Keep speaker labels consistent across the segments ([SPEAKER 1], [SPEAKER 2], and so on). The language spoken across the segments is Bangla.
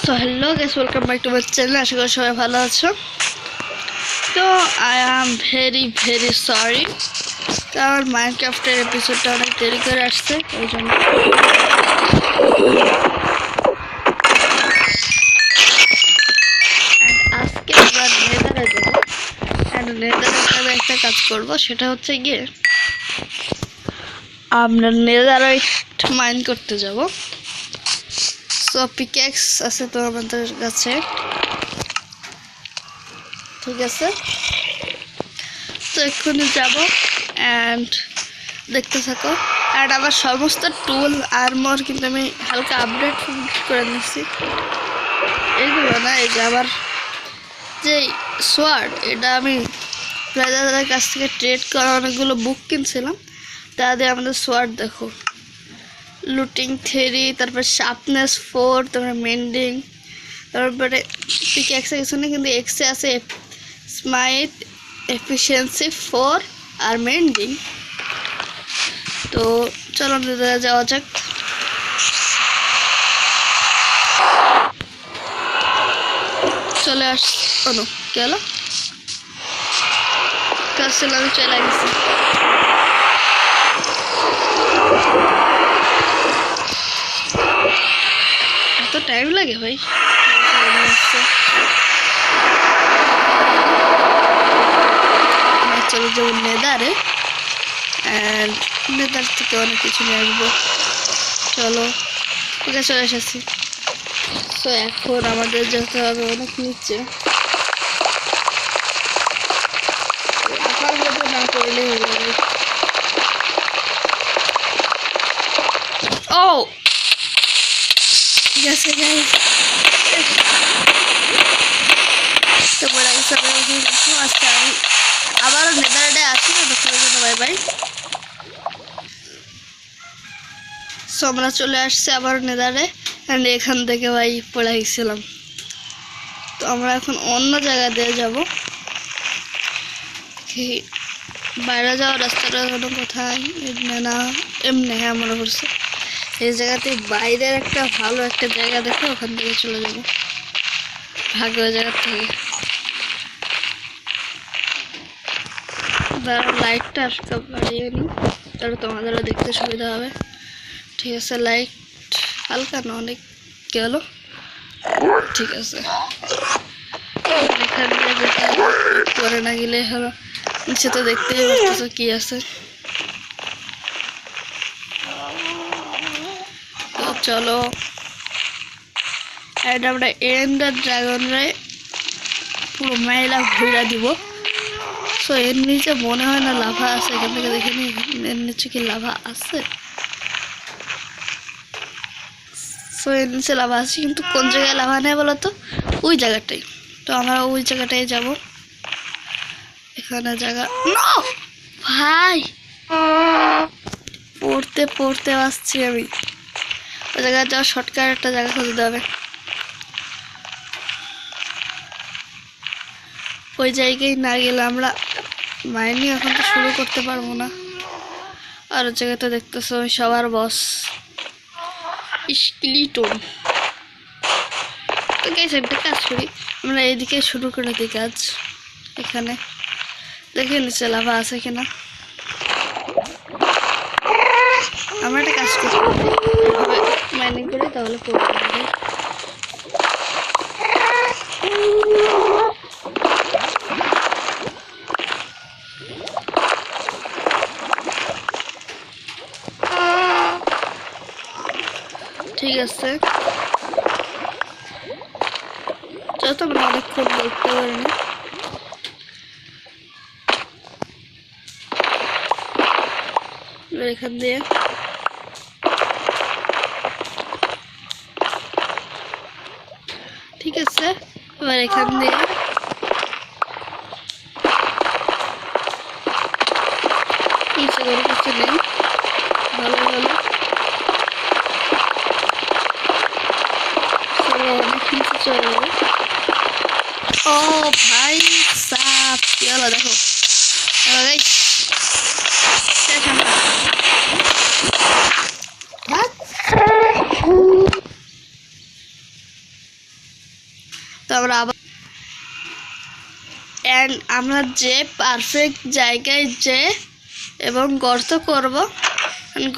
[SPEAKER 1] So hello guys, welcome back to my channel. আশা করি সবাই ভালো আছো। তো আই অ্যাম ভেরি সরি, কারণ মাইনক্রাফটের এপিসোডটা অনেক দেরি করে আসছে, ওই জন্য। আজকে আমরা নেদারে যাবো, অ্যান্ড নেদারে আমি একটা কাজ করবো, সেটা হচ্ছে গিয়ে আমরা নেদারাইট মাইন করতে যাব। সো পিক্যাক্স আছে তো আমাদের কাছে, ঠিক আছে। তো এক্ষুনি যাবো অ্যান্ড দেখতে থাকো। অ্যান্ড আমার সমস্ত টুল আর্মর কিন্তু আমি হালকা আপডেট করে নিচ্ছি। এইগুলো না, এই যে আবার যে সোয়ার্ড, এটা আমি প্লেয়ারদের কাছ থেকে ট্রেড করা অনেকগুলো বুক কিনছিলাম। তা দিয়ে আমাদের সোয়ার্ড দেখো, লুটিং 3, তারপর শার্পনেস 4, তারপরে মেন্ডিং, তারপরে পিক্যাক্সে কিছু না, কিন্তু এক্সে আছে স্মাইট, এফিসিয়েন্সি 4 আর মেন্ডিং। তো চলো যাওয়া যাক। চলে আসলো কি হলো, কাজ ছিল, আমি চলে গেছি। এত টাইম লাগে ভাই? চলো যাবো নেদারে, অ্যান্ড নেদার থেকে অনেক কিছু নিয়ে আসবো। চলো, ওকে চলে এসেছি। তো এখন আমাদের যেতে হবে অনেক নিচে, আপার মতো না করলে হয়ে যাবে। ও ঠিক আছে গাইস, তো বলে আজকে আমি আবারও নেদারে আছি না, দেখতে জন্য বাই বাই। সো আমরা চলে আসছি আবার নেদারে, অ্যান্ড এখান থেকে ভাই পড়ে গেছিলাম। তো আমরা এখন অন্য জায়গা দিয়ে যাব। বাইরে যাওয়ার রাস্তাটা কোনো কোথায় না, এমনি হ্যাঁ মনে করছে এই জায়গাতে বাইরের একটা ভালো একটা জায়গা দেখে ওখান থেকে চলে যাব, ভাগ্য জায়গা থেকে। লাইটটা আসতে বাড়িয়ে নিই, তাহলে তোমাদেরও দেখতে সুবিধা হবে। ঠিক আছে, লাইট হালকা না অনেক গেল, ঠিক আছে। এখান দিয়ে যেতে করে না গেলে হলো, নিচে তো দেখতেই পাচ্ছ কি আছে। তো চলো, এটা আমরা এন্ডার ড্রাগনরে পুরো মেলা ঘুরা দিব। সো এর নিচে মনে হয় না লাভা আছে, এখান থেকে দেখে নি এর নিচে কি লাভা আছে। সো এর নিচে লাভা আছে, কিন্তু কোন জায়গায় লাভা নেই বলো তো? ওই জায়গাটাই। তো আমরা ওই জায়গাটাই যাব। এখানে জায়গা ভাই, পড়তে পড়তে আসছি আমি। ওই জায়গায় যাওয়ার শর্টকাট একটা জায়গা খুঁজতে হবে। ওই জায়গায় না গেলে আমরা মাইনিং এখন তো শুরু করতে পারবো না। আর ওই জায়গাতে দেখতেছো সবার বস স্কেলিটন। তো গাইস একটা কাজ করি, আমরা এইদিকে শুরু করে দিই কাজ। এখানে দেখে নিচে লাভা আছে কিনা। আমরা একটা কাজ করি, মাইনিং করি, তাহলে পড়তে হবে। ঠিক আছে, যত আমরা অনেকক্ষণ দেখতে পারি না। এখান দিয়ে ঠিক আছে, এবার এখান দিয়ে নিচে কোনো কিছু নেই, ভালো ভালো। অনেক নিচে চলে যাবে। ও ভাই সাপ, কি হলো দেখো তো আমরা আবার অ্যান্ড আমরা যে পারফেক্ট জায়গায় যে এবং গর্ত করব,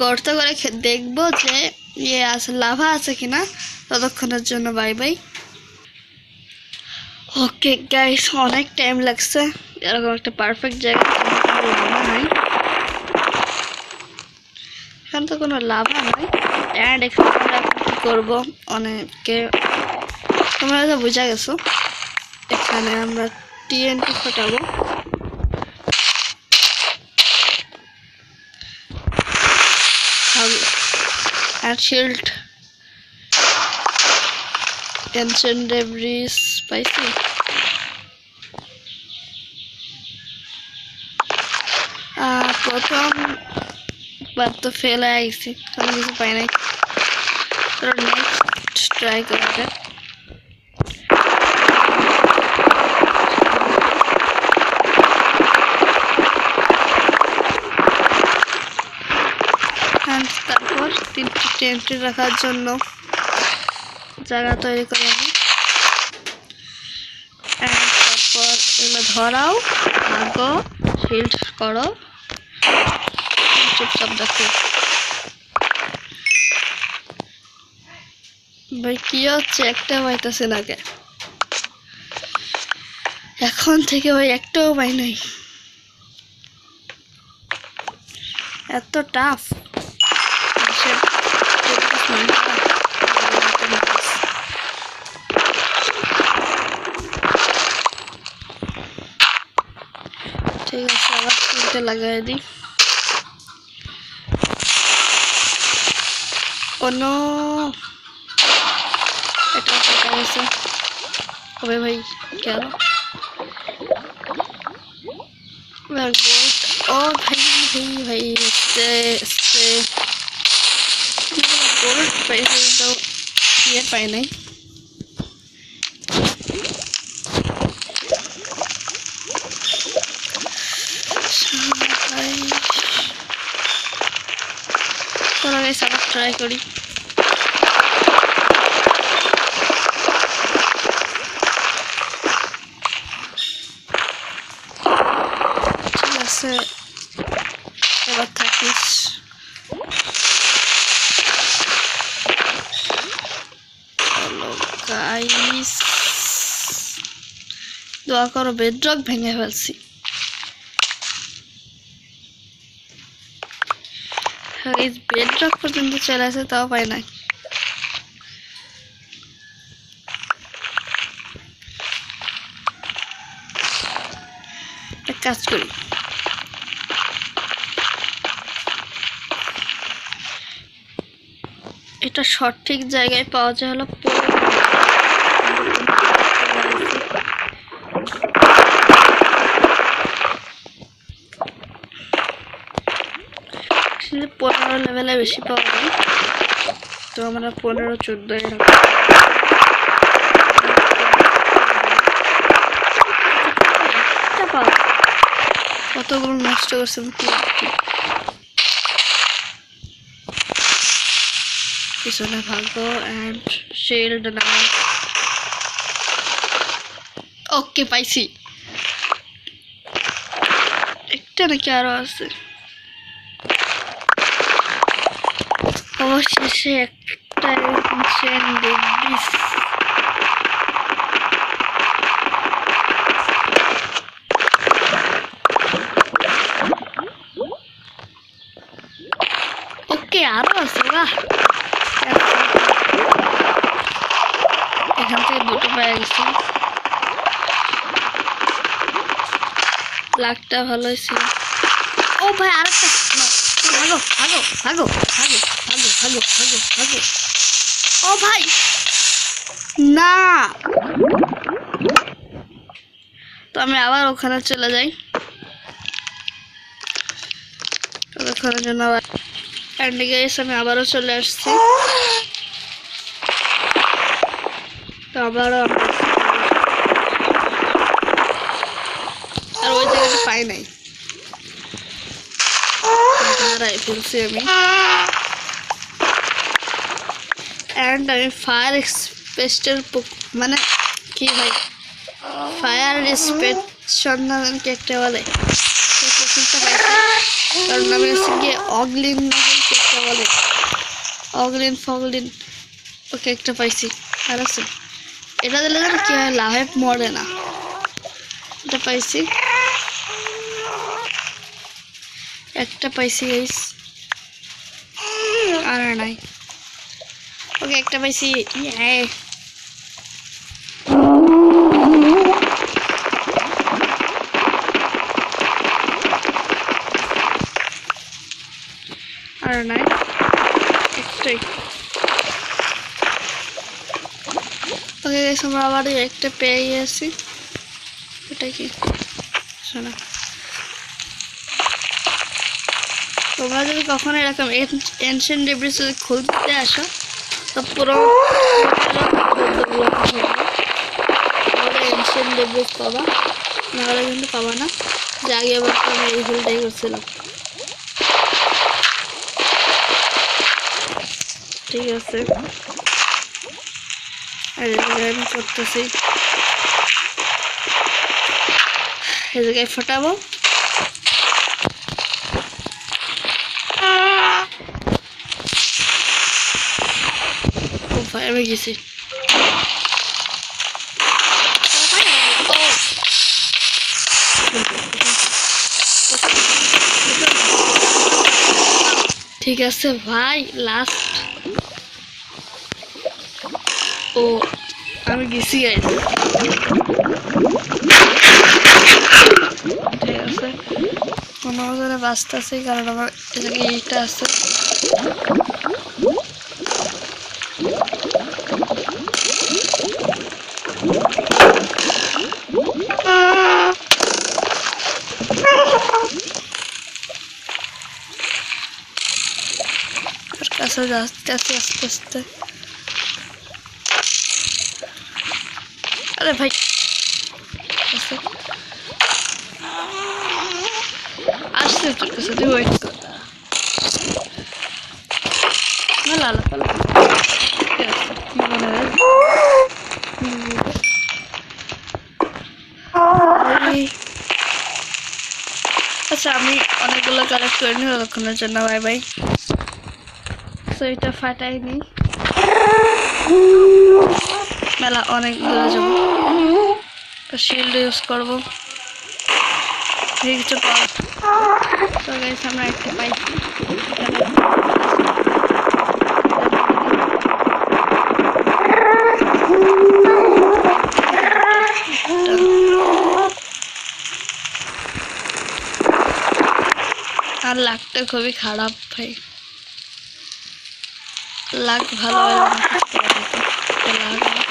[SPEAKER 1] গর্ত করে দেখব যে ইয়ে আছে, লাভা আছে কিনা। ততক্ষণের জন্য বাই বাই। ওকে গাইস, অনেক টাইম লাগছে এরকম একটা পারফেক্ট জায়গা, লাভা নাই এখানে, তো কোনো লাভা নাই। অ্যান্ড এখানে আমরা কি করবো, অনেকে তোমরা তো বুঝা গেছো। এখানে আমরা টিএনটি ফোটাবো, and shield ancient debris spicy. প্রথম বার তো ফেল হয়ে গেছি, কোনো কিছু পাই নাই। নেক্সট ট্রাই করা যাক। তারপর 3টি টেন্ট রাখার জন্য জায়গা তৈরি করে আমি, তারপর এগুলো ধরাও, ভাগো, শিল্ড করো, চুপচাপ দেখো। ভাই কি হচ্ছে, একটা পাইতেছে না কে এখন থেকে? ভাই একটাও পাই নাই, এত টাফ। ঠিক আছে, আবার 3টে লাগাই দিই। অন্য এটা ফাটা গেছে। ওবে ভাই কেন? ও ভাই ভাই ভাই গোল্ড পাইছে, কিন্তু ইয়ে পাই নাই। চলো গাইস, আবার ট্রাই করি। ঠিক আছে, এবার থাকিস। চলো গাইস, দোয়া করো, বেডরক ভেঙে ফেলছি। বেডরক পর্যন্ত চলে আসে, তাও পাই নাই। এক কাজ করি, এটা সঠিক জায়গায় পাওয়া যায় হলো আসলে 15 লেভেলে বেশি পাওয়া যায়, তো আমরা 15-14 এরকম। কতগুলো নষ্ট করছে পিছনে ভাগো, অ্যান্ড শিল্ড নাও। ওকে, পাইছি একটা, নাকি আরো আছে? অবশেষে একটা ডেব্রিস। ওকে, আরো আছে, বাহ। এখান থেকে 2টো পেয়ে গেছি, লাকটা ভালোই ছিল। ও ভাই, আরেকটা। ভাগো ভাগো ভাগো ভাগো ভাগো ভাগো ভাগো ভাগো। ও ভাই না, তো আমি আবার ওখানে চলে যাই ততক্ষণের জন্য। আবার আমি আবারও চলে আসছি, তো আবারও আর ওই জায়গাটা পাই নাই, হারাই ফেলছি আমি। অ্যান্ড আমি ফায়ার এক্সপেস্টের মানে কি ভাই ফায়ার সন্ধানকে একটা বলে সেই কোশ্চেনটা পাইছি কারণ আমি হচ্ছে গিয়ে অগলিন একটা বলে অগলিন ফগলিন ওকে একটা পাইছি আর আছে এটা দিলে যেন কি হয় লাভে মরে না এটা পাইছি একটা পাইছি গাইস আর নাই ওকে একটা পাইছি আর নাই একটাই ওকে গাইস আমরা আবার একটা পেয়ে গেছি এটা কি শোনা তোমরা যদি কখনো এরকম এনশিয়েন্ট ডেব্রিস যদি খুলতে আসো তো পুরো এনশিয়েন্ট ডেব্রিস পাবা নাহলে কিন্তু পাবা না যে আগে আবার তো আমি এই ভুলটাই করছিলাম ঠিক আছে আর আমি করতেছি এই জায়গায় ফোটাবো আমি গেছি ঠিক আছে ভাই লাস্ট ও আমি গেছি গাইস ঠিক আছে কোনো ধরে বাঁচতেছি কারণ আমার এদিকে এইটা আছে কাছে যাচ্ছে আস্তে আস্তে আরে ভাই আসছে তোর কাছে তুই ওয়েট কর না লালা পালা কি মনে হয় আচ্ছা আমি অনেকগুলো কালেক্ট করে নিই ততক্ষণের জন্য বাই বাই তো এটা ফাটাইনি মেলা অনেক দূরে যাবো শিল্ড ইউজ করবো কিছু পাওয়া তো গাইস আমরা একটা পাইছি আর লাগটা খুবই খারাপ ভাই লাগ ভালো লাগ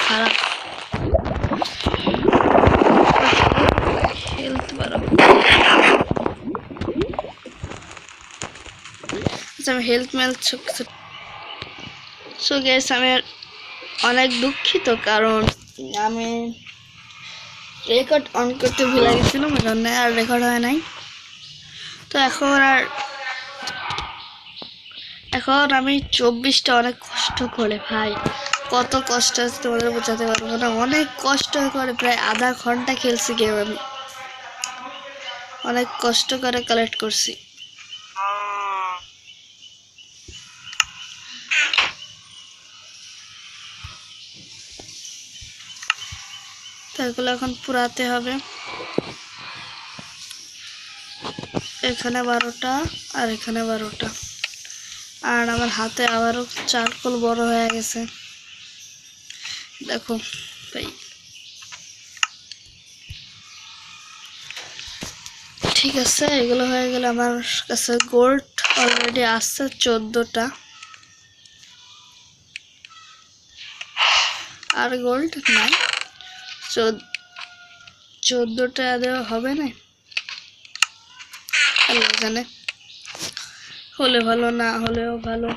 [SPEAKER 1] খারাপ হেলথ বাড়াবো আচ্ছা আমি হেলথ মেলথ সো গাইস আমি অনেক দুঃখিত কারণ আমি রেকর্ড অন করতে ভুলে গেছিলাম ওই জন্য আর রেকর্ড হয় নাই তো এখন আমি 24টা অনেক কষ্ট করে ভাই কত কষ্ট আছে তোমাদের বোঝাতে পারবো না অনেক কষ্ট করে প্রায় আধা ঘন্টা খেলছি গেম আমি অনেক কষ্ট করে কালেক্ট করছি তো এগুলো এখন পুরাতে হবে এখানে 12টা আর এখানে 12টা আর আমার হাতে আবারও চারকোল বড় হয়ে গেছে দেখো ভাই ঠিক আছে এগুলো হয়ে গেলে আমার কাছে গোল্ড অলরেডি আছে 14টা আর গোল্ড নাই 14টা দেওয়া হবে না আল্লাহ জানে হলে ভালো না হলেও ভালো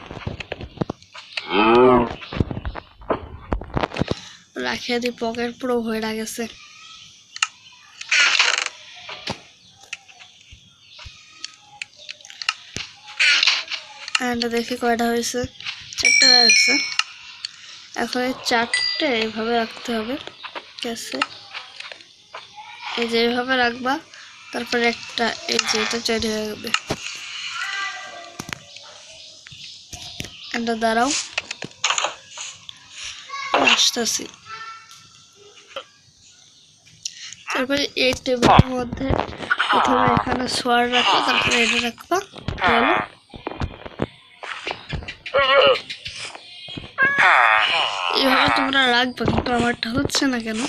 [SPEAKER 1] রাখিয়ে দি পকেট পুরো ভরে গেছে দেখি কয়টা হয়েছে 4টা হয়ে গেছে এখন এই 4টে এভাবে রাখতে হবে ঠিক আছে, এই যে এইভাবে রাখবা, তারপরে একটা এই যে এটা তৈরি হয়ে যাবে। এটা দাঁড়াও, আসতেছি। তারপরে এই টেবিলের মধ্যে প্রথমে এখানে সোয়ার রাখবো, তারপরে এটা রাখবা। চলো, এইভাবে তোমরা রাখবা, কিন্তু আমারটা হচ্ছে না কেন?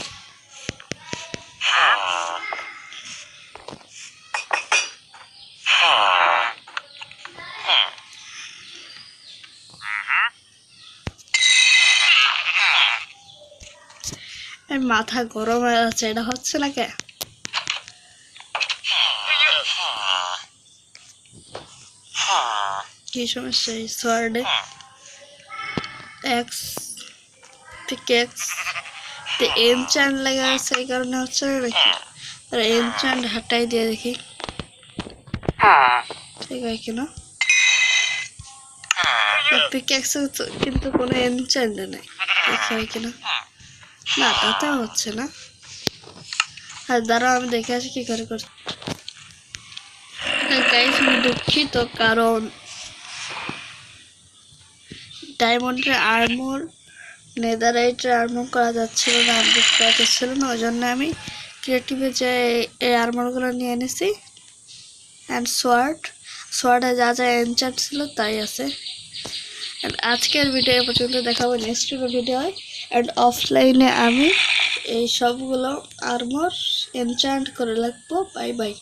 [SPEAKER 1] মাথা গরম হয়ে যাচ্ছে, এটা হচ্ছে না কে? কি সমস্যা এই সোয়ার্ডে? এক্স পিকেক্স এনচ্যান্ট লেগে আছে, এই কারণে হচ্ছে না নাকি? এনচ্যান্ট হাটাই দিয়ে দেখি, ঠিক আছে কিনা? পিকেক্স কিন্তু কোনো এনচ্যান্ট নেই, দেখি হয় কিনা। না, তাতেও হচ্ছে না। আর দাঁড়াও, আমি দেখে আসি কি করে করছি। গাইস, আমি দুঃখিত, কারণ ডায়মন্ডের আর্মর, নেদারাইটের আর্মর করা যাচ্ছিল না, আপডেট করা যাচ্ছিল না, ওই জন্য আমি ক্রিয়েটিভে যে এই আর্মরগুলো নিয়ে এনেছি। অ্যান্ড সোয়ার্ডে যা যা এনচার্ট ছিল তাই আছে। অ্যান্ড আজকের ভিডিও পর্যন্ত দেখাবো, নেক্সট ভিডিও হয়। অ্যান্ড অফলাইনে আমি এই সবগুলো আর্মর এনচান্ট করে রাখবো। Bye bye.